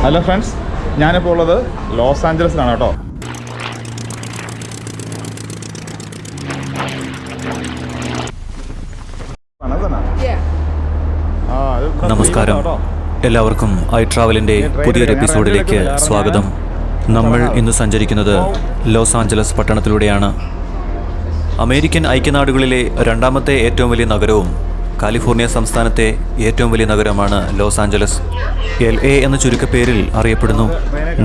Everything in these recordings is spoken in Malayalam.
ഹലോ ഫ്രണ്ട്സ്, ഞാനിപ്പോൾ ഉള്ളത് ലോസ് ആഞ്ചലസിലാണ് കേട്ടോ. നമസ്കാരം, എല്ലാവർക്കും ഐ ട്രാവലിൻ്റെ പുതിയൊരു എപ്പിസോഡിലേക്ക് സ്വാഗതം. നമ്മൾ ഇന്ന് സഞ്ചരിക്കുന്നത് ലോസ് ആഞ്ചലസ് പട്ടണത്തിലൂടെയാണ്. അമേരിക്കൻ ഐക്യനാടുകളിലെ രണ്ടാമത്തെ ഏറ്റവും വലിയ നഗരവും കാലിഫോർണിയ സംസ്ഥാനത്തെ ഏറ്റവും വലിയ നഗരമാണ് ലോസ് ആഞ്ചലസ്. LA എന്ന ചുരുക്കപ്പേരിൽ അറിയപ്പെടുന്നു.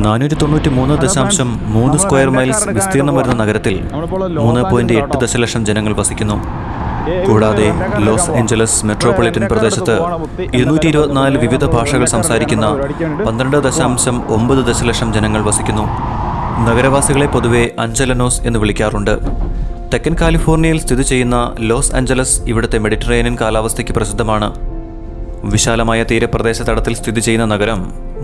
493.3 സ്ക്വയർ മൈൽസ് വിസ്തീർണം വരുന്ന നഗരത്തിൽ 3.8 ദശലക്ഷം ജനങ്ങൾ വസിക്കുന്നു. കൂടാതെ ലോസ് ഏഞ്ചലസ് മെട്രോപൊളിറ്റൻ പ്രദേശത്ത് 224 വിവിധ ഭാഷകൾ സംസാരിക്കുന്ന 12.9 ദശലക്ഷം ജനങ്ങൾ വസിക്കുന്നു. നഗരവാസികളെ പൊതുവെ അഞ്ചലനോസ് എന്ന് വിളിക്കാറുണ്ട്. തെക്കൻ കാലിഫോർണിയയിൽ സ്ഥിതി ചെയ്യുന്ന ലോസ് ആഞ്ചലസ് ഇവിടുത്തെ മെഡിറ്ററേനിയൻ കാലാവസ്ഥയ്ക്ക് പ്രസിദ്ധമാണ്. വിശാലമായ തീരപ്രദേശ തടത്തിൽ സ്ഥിതി ചെയ്യുന്ന നഗരം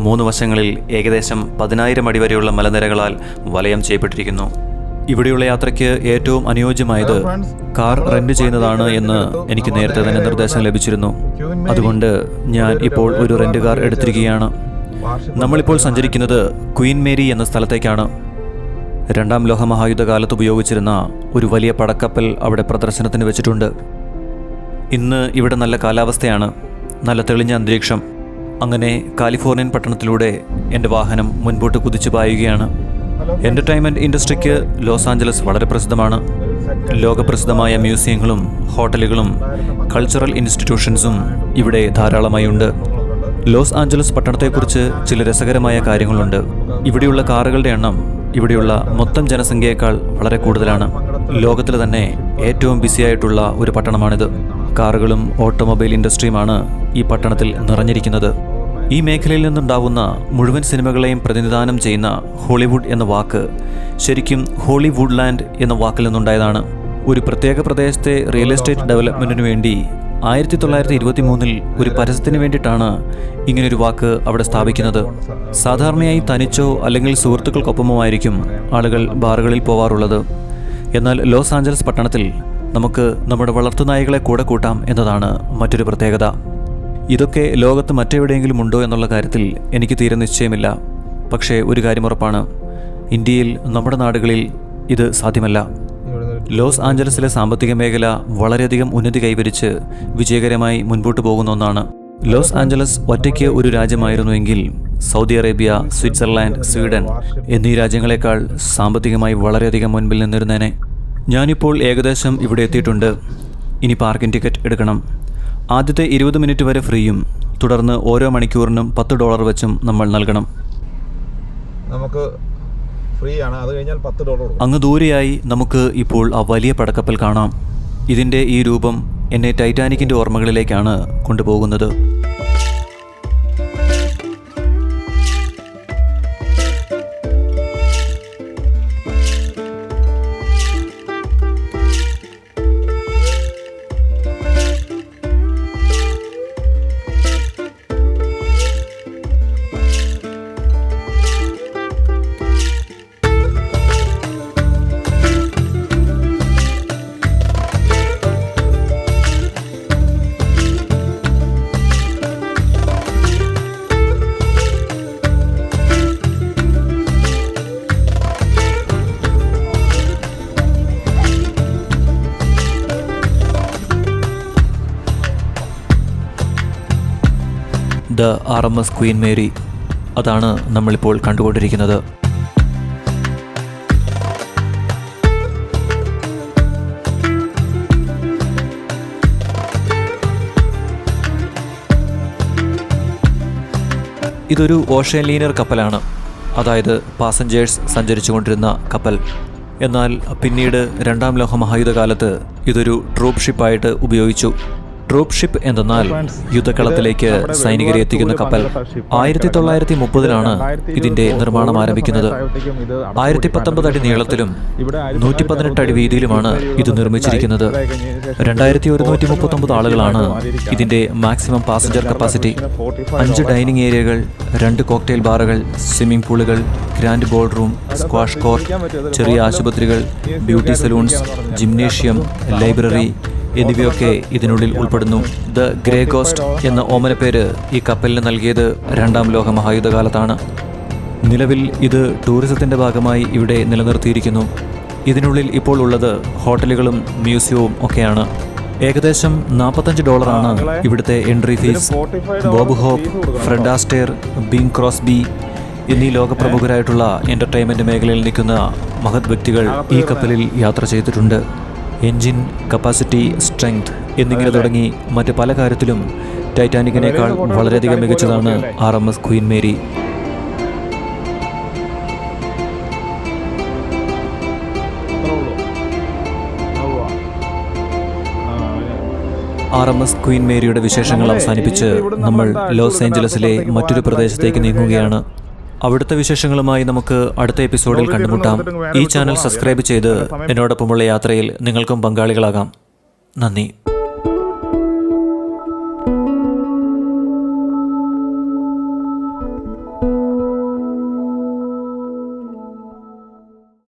3 വശങ്ങളിൽ ഏകദേശം 10,000 അടി വരെയുള്ള മലനിരകളാൽ വലയം ചെയ്യപ്പെട്ടിരിക്കുന്നു. ഇവിടെയുള്ള യാത്രയ്ക്ക് ഏറ്റവും അനുയോജ്യമായത് കാർ റെന്റ് ചെയ്യുന്നതാണ് എന്ന് എനിക്ക് നേരത്തെ തന്നെ നിർദ്ദേശം ലഭിച്ചിരുന്നു. അതുകൊണ്ട് ഞാൻ ഇപ്പോൾ ഒരു റെന്റ് കാർ എടുത്തിരിക്കുകയാണ്. നമ്മളിപ്പോൾ സഞ്ചരിക്കുന്നത് ക്വീൻ മേരി എന്ന സ്ഥലത്തേക്കാണ്. 2ാം ലോകമഹായുദ്ധകാലത്ത് ഉപയോഗിച്ചിരുന്ന ഒരു വലിയ പടക്കപ്പൽ അവിടെ പ്രദർശനത്തിന് വെച്ചിട്ടുണ്ട്. ഇന്ന് ഇവിടെ നല്ല കാലാവസ്ഥയാണ്, നല്ല തെളിഞ്ഞ അന്തരീക്ഷം. അങ്ങനെ കാലിഫോർണിയൻ പട്ടണത്തിലൂടെ എൻ്റെ വാഹനം മുൻപോട്ട് കുതിച്ചു പായുകയാണ്. എൻ്റർടൈൻമെൻറ്റ് ഇൻഡസ്ട്രിക്ക് ലോസ് ആഞ്ചലസ് വളരെ പ്രസിദ്ധമാണ്. ലോകപ്രസിദ്ധമായ മ്യൂസിയങ്ങളും ഹോട്ടലുകളും കൾച്ചറൽ ഇൻസ്റ്റിറ്റ്യൂഷൻസും ഇവിടെ ധാരാളമായി ഉണ്ട്. ലോസ് ആഞ്ചലസ് പട്ടണത്തെക്കുറിച്ച് ചില രസകരമായ കാര്യങ്ങളുണ്ട്. ഇവിടെയുള്ള കാറുകളുടെ എണ്ണം ഇവിടെയുള്ള മൊത്തം ജനസംഖ്യയേക്കാൾ വളരെ കൂടുതലാണ്. ലോകത്തിൽ തന്നെ ഏറ്റവും ബിസിയായിട്ടുള്ള ഒരു പട്ടണമാണിത്. കാറുകളും ഓട്ടോമൊബൈൽ ഇൻഡസ്ട്രിയുമാണ് ഈ പട്ടണത്തിൽ നിറഞ്ഞിരിക്കുന്നത്. ഈ മേഖലയിൽ നിന്നുണ്ടാവുന്ന മുഴുവൻ സിനിമകളെയും പ്രതിനിധാനം ചെയ്യുന്ന ഹോളിവുഡ് എന്ന വാക്ക് ശരിക്കും ഹോളിവുഡ് ലാൻഡ് എന്ന വാക്കിൽ നിന്നുണ്ടായതാണ്. ഒരു പ്രത്യേക പ്രദേശത്തെ റിയൽ എസ്റ്റേറ്റ് ഡെവലപ്മെൻറ്റിനു വേണ്ടി 1923 ഒരു പരസ്യത്തിന് വേണ്ടിയിട്ടാണ് ഇങ്ങനൊരു വാക്ക് അവിടെ സ്ഥാപിക്കുന്നത്. സാധാരണയായി തനിച്ചോ അല്ലെങ്കിൽ സുഹൃത്തുക്കൾക്കൊപ്പമോ ആയിരിക്കും ആളുകൾ ബാറുകളിൽ പോവാറുള്ളത്. എന്നാൽ ലോസ് ആഞ്ചലസ് പട്ടണത്തിൽ നമുക്ക് നമ്മുടെ വളർത്തുനായകളെ കൂടെ കൂട്ടാം എന്നതാണ് മറ്റൊരു പ്രത്യേകത. ഇതൊക്കെ ലോകത്ത് മറ്റെവിടെയെങ്കിലും ഉണ്ടോ എന്നുള്ള കാര്യത്തിൽ എനിക്ക് തീരെ നിശ്ചയമില്ല. പക്ഷേ ഒരു കാര്യം ഉറപ്പാണ്, ഇന്ത്യയിൽ നമ്മുടെ നാടുകളിൽ ഇത് സാധ്യമല്ല. ലോസ് ആഞ്ചലസിലെ സാമ്പത്തിക മേഖല വളരെയധികം ഉന്നതി കൈവരിച്ച് വിജയകരമായി മുൻപോട്ട് പോകുന്ന ഒന്നാണ്. ലോസ് ആഞ്ചലസ് ഒറ്റയ്ക്ക് ഒരു രാജ്യമായിരുന്നുവെങ്കിൽ സൗദി അറേബ്യ, സ്വിറ്റ്സർലാൻഡ്, സ്വീഡൻ എന്നീ രാജ്യങ്ങളെക്കാൾ സാമ്പത്തികമായി വളരെയധികം മുൻപിൽ നിന്നിരുന്നേനെ. ഞാനിപ്പോൾ ഏകദേശം ഇവിടെ എത്തിയിട്ടുണ്ട്. ഇനി പാർക്കിംഗ് ടിക്കറ്റ് എടുക്കണം. ആദ്യത്തെ 20 മിനിറ്റ് വരെ ഫ്രീയും തുടർന്ന് ഓരോ മണിക്കൂറിനും $10 വെച്ചും നമ്മൾ നൽകണം. നമുക്ക് ഫ്രീ ആണ്. അത് കഴിഞ്ഞാൽ $10. അങ്ങ് ദൂരെയായി നമുക്ക് ഇപ്പോൾ ആ വലിയ പടക്കപ്പൽ കാണാം. ഇതിൻ്റെ ഈ രൂപം എന്നെ ടൈറ്റാനിക്കിൻ്റെ ഓർമ്മകളിലേക്കാണ് കൊണ്ടുപോകുന്നത്. ദ RMS ക്വീൻ മേരി, അതാണ് നമ്മളിപ്പോൾ കണ്ടുകൊണ്ടിരിക്കുന്നത്. ഇതൊരു ഓഷ്യൻ ലീനർ കപ്പലാണ്, അതായത് പാസഞ്ചേഴ്സ് സഞ്ചരിച്ചു കൊണ്ടിരുന്ന കപ്പൽ. എന്നാൽ പിന്നീട് 2ാം ലോകമഹായുദ്ധകാലത്ത് ഇതൊരു ട്രൂപ്പ് ഷിപ്പായിട്ട് ഉപയോഗിച്ചു. ട്രൂപ്പ് ഷിപ്പ് എന്തെന്നാൽ യുദ്ധക്കളത്തിലേക്ക് സൈനികരെ എത്തിക്കുന്ന കപ്പൽ. 1930-ലാണ് ഇതിന്റെ നിർമ്മാണം ആരംഭിക്കുന്നത്. 1019 അടി നീളത്തിലും 118 അടി വീതിയിലുമാണ് ഇത് നിർമ്മിച്ചിരിക്കുന്നത്. 2139 ആളുകളാണ് ഇതിന്റെ മാക്സിമം പാസഞ്ചർ കപ്പാസിറ്റി. 5 ഡൈനിങ് ഏരിയകൾ, 2 കോക്ടെയിൽ ബാറുകൾ, സ്വിമ്മിംഗ് പൂളുകൾ, grand ball room, squash court, ചെറിയ ആശുപത്രികൾ, ബ്യൂട്ടി സലൂൺസ്, ജിംനേഷ്യം, ലൈബ്രറി, എന്നിവയൊക്കെ ഇതിനുള്ളിൽ ഉൾപ്പെടുന്നു. ദ ഗ്രേ ഗോസ്റ്റ് എന്ന ഓമനപ്പേര് ഈ കപ്പലിന് നൽകിയത് രണ്ടാം ലോക മഹായുദ്ധകാലത്താണ്. നിലവിൽ ഇത് ടൂറിസത്തിൻ്റെ ഭാഗമായി ഇവിടെ നിലനിർത്തിയിരിക്കുന്നു. ഇതിനുള്ളിൽ ഇപ്പോൾ ഉള്ളത് ഹോട്ടലുകളും മ്യൂസിയവും ഒക്കെയാണ്. ഏകദേശം $45 ഇവിടുത്തെ entry fees. Bob Hope, Fred Astaire, Bing Crosby എന്നീ ലോകപ്രമുഖരായിട്ടുള്ള എൻ്റർടൈൻമെൻറ്റ് മേഖലയിൽ നിൽക്കുന്ന മഹത് വ്യക്തികൾ ഈ കപ്പലിൽ യാത്ര ചെയ്തിട്ടുണ്ട്. എൻജിൻ കപ്പാസിറ്റി, സ്ട്രെങ്ത് എന്നിങ്ങനെ തുടങ്ങി മറ്റ് പല കാര്യത്തിലും ടൈറ്റാനിക്കിനേക്കാൾ വളരെയധികം മികച്ചതാണ് RMS Queen Mary. RMS Queen മേരിയുടെ വിശേഷങ്ങൾ അവസാനിപ്പിച്ച് നമ്മൾ ലോസ് ഏഞ്ചലസിലെ മറ്റൊരു പ്രദേശത്തേക്ക് നീങ്ങുകയാണ്. അവിടുത്തെ വിശേഷങ്ങളുമായി നമുക്ക് അടുത്ത എപ്പിസോഡിൽ കണ്ടുമുട്ടാം. ഈ ചാനൽ സബ്സ്ക്രൈബ് ചെയ്ത് എന്നോടൊപ്പമുള്ള യാത്രയിൽ നിങ്ങൾക്കും പങ്കാളികളാകാം. നന്ദി.